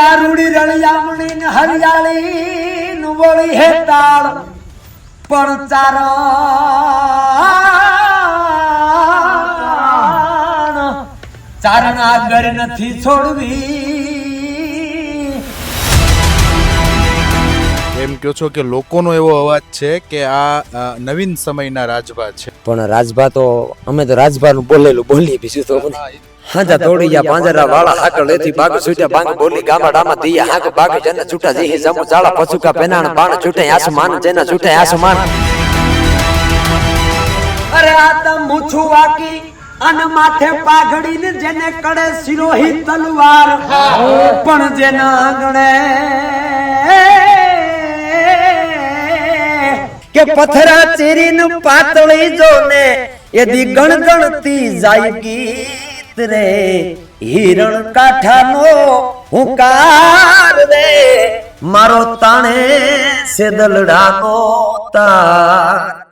આ રૂડી રળિયામણી ને હરિયાળી નું બોલી હે તાળ પણ ચારણ આગળ નથી છોડવી. એમ કહો છો કે લોકોનો એવો અવાજ છે કે આ નવીન સમયના રાજભા છે. પણ રાજભા તો અમે તો રાજભાનું બોલેલું બોલીએ બીજું તો હાજા તોડીયા પાંજરા વાળા હાકળ લેથી બાગ છૂટ્યા બાંગ બોલી ગામડામાં દિયા હાક બાગ જન છૂટા જેહી જમુ જાળા પછુકા પેનાણ બાણ છૂટે આસમાન જેના છૂટે આસમાન. અરે આ તો મૂછું વાકી અને માથે પાઘડી ને જેને કડે સિરોહી તલવાર પણ જેના આંગણે કે પથરા ચીરીને પાતળી જોને એદી ગણગણતી જાય ગીત રે હિરણ કાઠાનો હુંકાર રે મારો તાણે સેદલડાનો તાર.